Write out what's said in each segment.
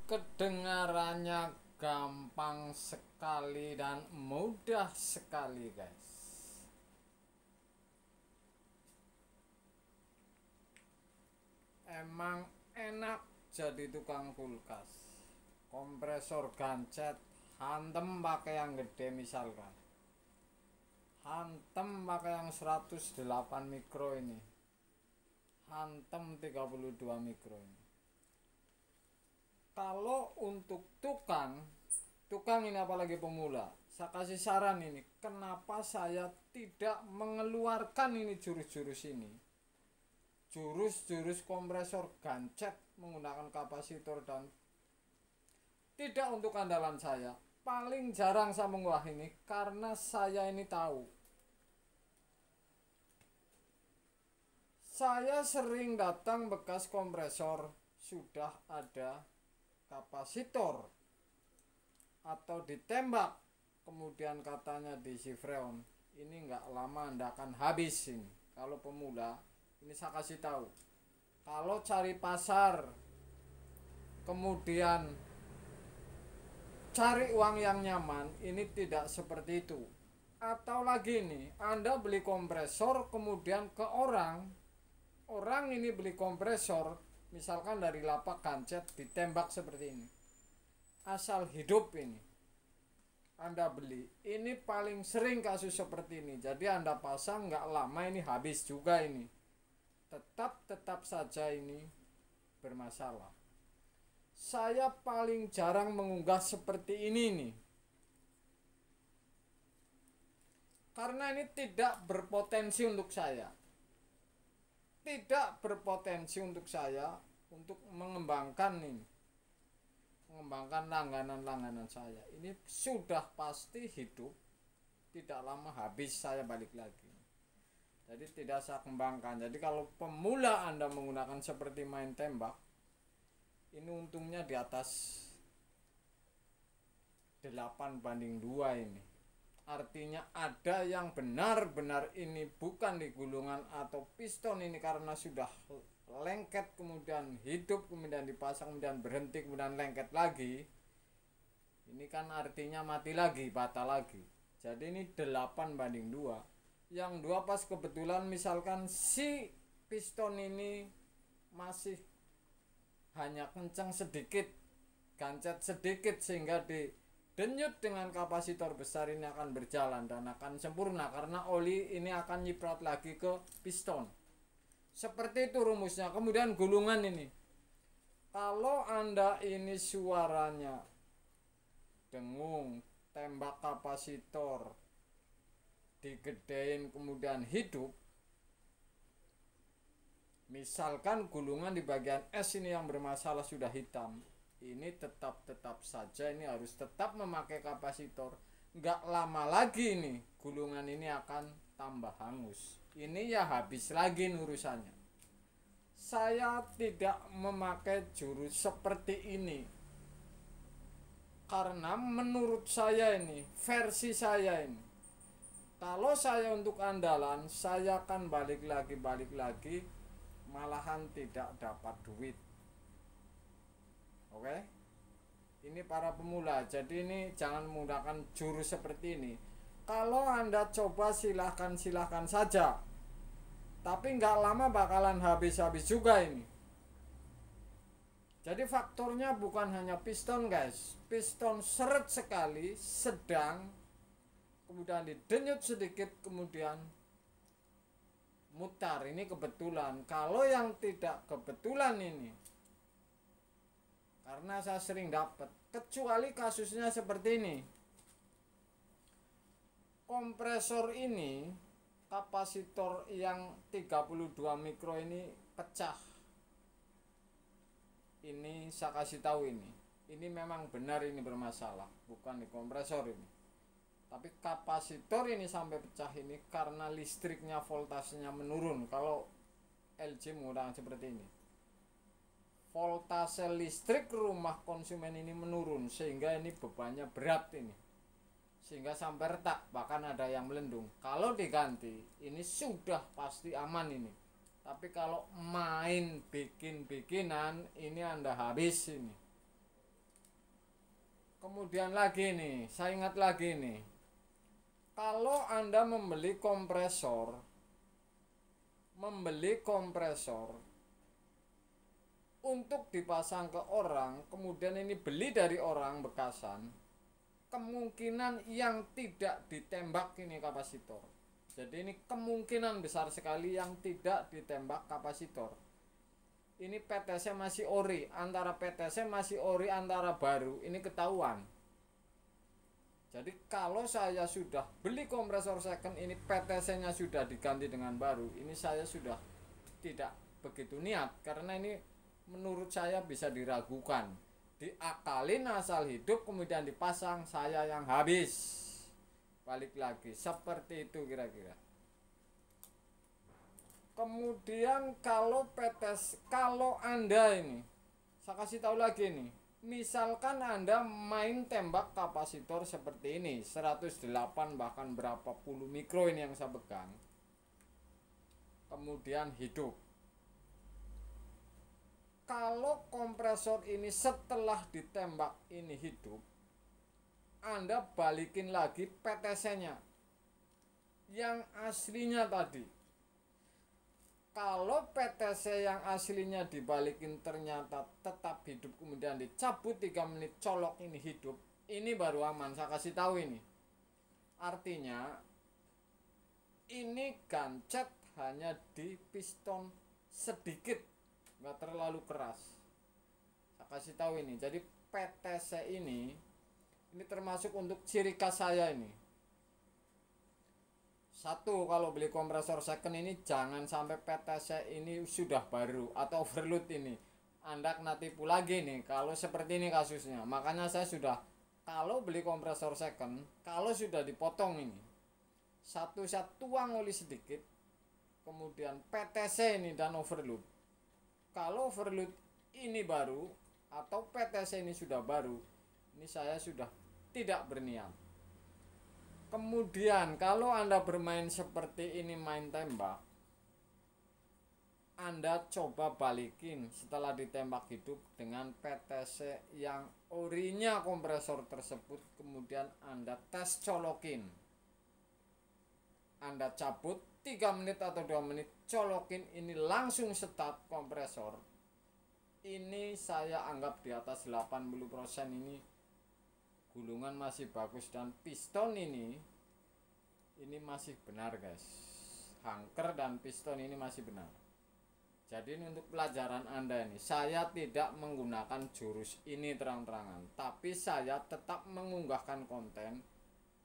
Kedengarannya gampang sekali dan mudah sekali, guys. Emang enak jadi tukang kulkas. Kompresor gancet, hantem pakai yang gede misalkan. Hantem pakai yang 108 mikro ini. Hantem 32 mikro ini. Kalau untuk tukang ini apalagi pemula, saya kasih saran ini, kenapa saya tidak mengeluarkan ini jurus-jurus ini, jurus-jurus kompresor gancet menggunakan kapasitor, dan tidak untuk andalan saya. Paling jarang saya mengolah ini karena saya ini tahu, saya sering datang bekas kompresor sudah ada kapasitor atau ditembak, kemudian katanya diisi freon. Ini nggak lama Anda akan habis ini. Kalau pemula, ini saya kasih tahu, kalau cari pasar kemudian cari uang yang nyaman, ini tidak seperti itu. Atau lagi nih, Anda beli kompresor kemudian ke orang ini beli kompresor misalkan dari lapak gancet, ditembak seperti ini, asal hidup ini Anda beli. Ini paling sering kasus seperti ini. Jadi Anda pasang nggak lama ini habis juga ini. Tetap saja ini bermasalah. Saya paling jarang mengunggah seperti ini nih, karena ini tidak berpotensi untuk saya. Tidak berpotensi untuk saya untuk mengembangkan ini, mengembangkan langganan-langganan saya. Ini sudah pasti hidup, tidak lama habis saya balik lagi. Jadi tidak saya kembangkan. Jadi kalau pemula Anda menggunakan seperti main tembak, ini untungnya di atas 8/2 ini. Artinya ada yang benar-benar ini bukan di gulungan atau piston ini karena sudah lengket, kemudian hidup, kemudian dipasang, kemudian berhenti, kemudian lengket lagi. Ini kan artinya mati lagi, batal lagi. Jadi ini 8/2. Yang dua pas kebetulan misalkan si piston ini masih hanya kencang sedikit, gancet sedikit, sehingga didenyut dengan kapasitor besar, ini akan berjalan dan akan sempurna karena oli ini akan nyiprat lagi ke piston. Seperti itu rumusnya. Kemudian gulungan ini, kalau Anda ini suaranya dengung, tembak kapasitor digedein kemudian hidup, misalkan gulungan di bagian es ini yang bermasalah sudah hitam, ini tetap saja ini harus tetap memakai kapasitor. Nggak lama lagi ini gulungan ini akan tambah hangus. Ini ya habis lagi urusannya. Saya tidak memakai jurus seperti ini karena menurut saya ini, versi saya ini, kalau saya untuk andalan, saya akan balik lagi, malahan tidak dapat duit. Oke? Ini para pemula, jadi ini jangan menggunakan jurus seperti ini. Kalau Anda coba silahkan saja, tapi nggak lama bakalan habis juga ini. Jadi faktornya bukan hanya piston, guys. Piston seret sekali, sedang, kemudian didenyut sedikit, kemudian mutar. Ini kebetulan. Kalau yang tidak kebetulan ini, karena saya sering dapat, kecuali kasusnya seperti ini, kompresor ini, kapasitor yang 32 mikro ini pecah. Ini saya kasih tahu ini memang benar ini bermasalah, bukan di kompresor ini, tapi kapasitor ini sampai pecah ini karena listriknya, voltasenya menurun. Kalau LG menggunakan seperti ini, voltase listrik rumah konsumen ini menurun, sehingga ini bebannya berat ini, sehingga sampai retak, bahkan ada yang melendung. Kalau diganti ini sudah pasti aman ini. Tapi kalau main bikin-bikinan, ini Anda habis ini. Kemudian lagi nih, saya ingat lagi nih, kalau Anda membeli kompresor untuk dipasang ke orang, kemudian ini beli dari orang bekasan, kemungkinan yang tidak ditembak ini kapasitor. Jadi ini kemungkinan besar sekali yang tidak ditembak kapasitor. Ini PTC masih ori, antara baru, ini ketahuan. Jadi kalau saya sudah beli kompresor second, ini PTC-nya sudah diganti dengan baru, ini saya sudah tidak begitu niat, karena ini menurut saya bisa diragukan. Diakalin asal hidup kemudian dipasang, saya yang habis. Balik lagi, seperti itu kira-kira. Kemudian kalau Anda ini, saya kasih tahu lagi nih, misalkan Anda main tembak kapasitor seperti ini, 108 bahkan berapa puluh mikro ini yang saya pegang, kemudian hidup. Kalau kompresor ini setelah ditembak ini hidup, Anda balikin lagi PTC-nya yang aslinya tadi. Kalau PTC yang aslinya dibalikin ternyata tetap hidup, kemudian dicabut 3 menit colok ini hidup, ini baru aman. Saya kasih tahu ini. Artinya ini gancet hanya di piston sedikit, nggak terlalu keras. Saya kasih tahu ini. Jadi PTC ini termasuk untuk ciri khas saya ini. Satu, kalau beli kompresor second ini jangan sampai PTC ini sudah baru atau overload ini. Anda kena tipu lagi nih kalau seperti ini kasusnya. Makanya saya sudah, kalau beli kompresor second, kalau sudah dipotong ini, satu saya tuang oli sedikit, kemudian PTC ini dan overload. Kalau overload ini baru atau PTC ini sudah baru, ini saya sudah tidak berniat. Kemudian kalau Anda bermain seperti ini, main tembak, Anda coba balikin setelah ditembak hidup dengan PTC yang orinya kompresor tersebut, kemudian Anda tes colokin. Anda cabut 3 menit atau 2 menit, colokin ini langsung start kompresor. Ini saya anggap di atas 80% ini gulungan masih bagus, dan piston ini masih benar guys. Hangker dan piston ini masih benar. Jadi ini untuk pelajaran Anda ini, saya tidak menggunakan jurus ini terang-terangan, tapi saya tetap mengunggahkan konten,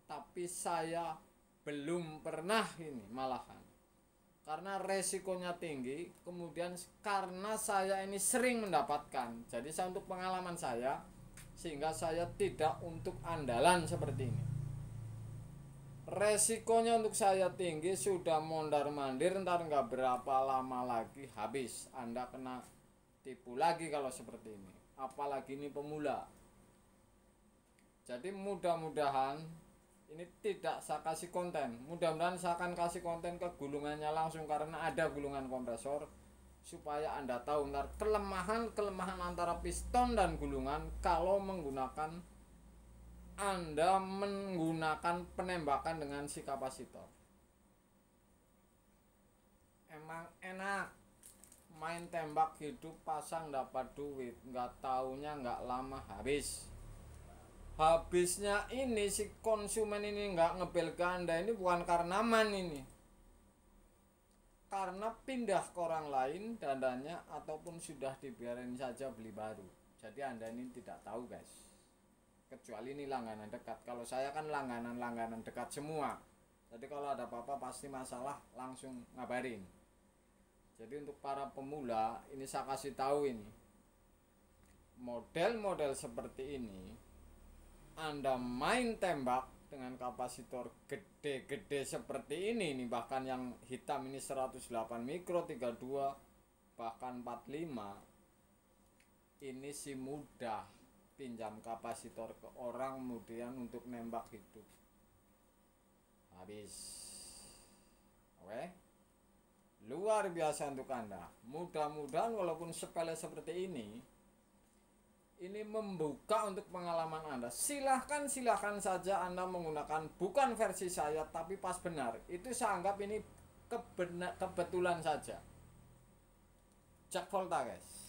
tapi saya belum pernah ini malahan, karena resikonya tinggi. Kemudian karena saya ini sering mendapatkan, jadi saya untuk pengalaman saya, sehingga saya tidak untuk andalan seperti ini. Resikonya untuk saya tinggi, sudah mondar mandir, ntar nggak berapa lama lagi habis. Anda kena tipu lagi kalau seperti ini, apalagi ini pemula. Jadi mudah-mudahan ini tidak saya kasih konten, mudah-mudahan saya akan kasih konten ke gulungannya langsung, karena ada gulungan kompresor, supaya Anda tahu ntar kelemahan antara piston dan gulungan kalau Anda menggunakan penembakan dengan si kapasitor. Emang enak main tembak hidup, pasang dapat duit, nggak taunya nggak lama habis. Habisnya ini si konsumen ini nggak ngebel ke Anda, ini bukan karena aman ini, karena pindah ke orang lain dandanya, ataupun sudah dibiarin saja beli baru. Jadi Anda ini tidak tahu guys, kecuali ini langganan dekat. Kalau saya kan langganan dekat semua, jadi kalau ada apa-apa pasti masalah langsung ngabarin. Jadi untuk para pemula ini saya kasih tahu ini, model-model seperti ini Anda main tembak dengan kapasitor gede-gede seperti ini nih, bahkan yang hitam ini 108 mikro 32 bahkan 45, ini sih mudah pinjam kapasitor ke orang kemudian untuk nembak hidup habis. Oke, luar biasa untuk Anda. Mudah-mudahan walaupun sepele seperti ini ini membuka untuk pengalaman Anda. Silahkan saja Anda menggunakan bukan versi saya tapi pas benar. Itu saya anggap ini kebetulan saja. Cek Volta guys.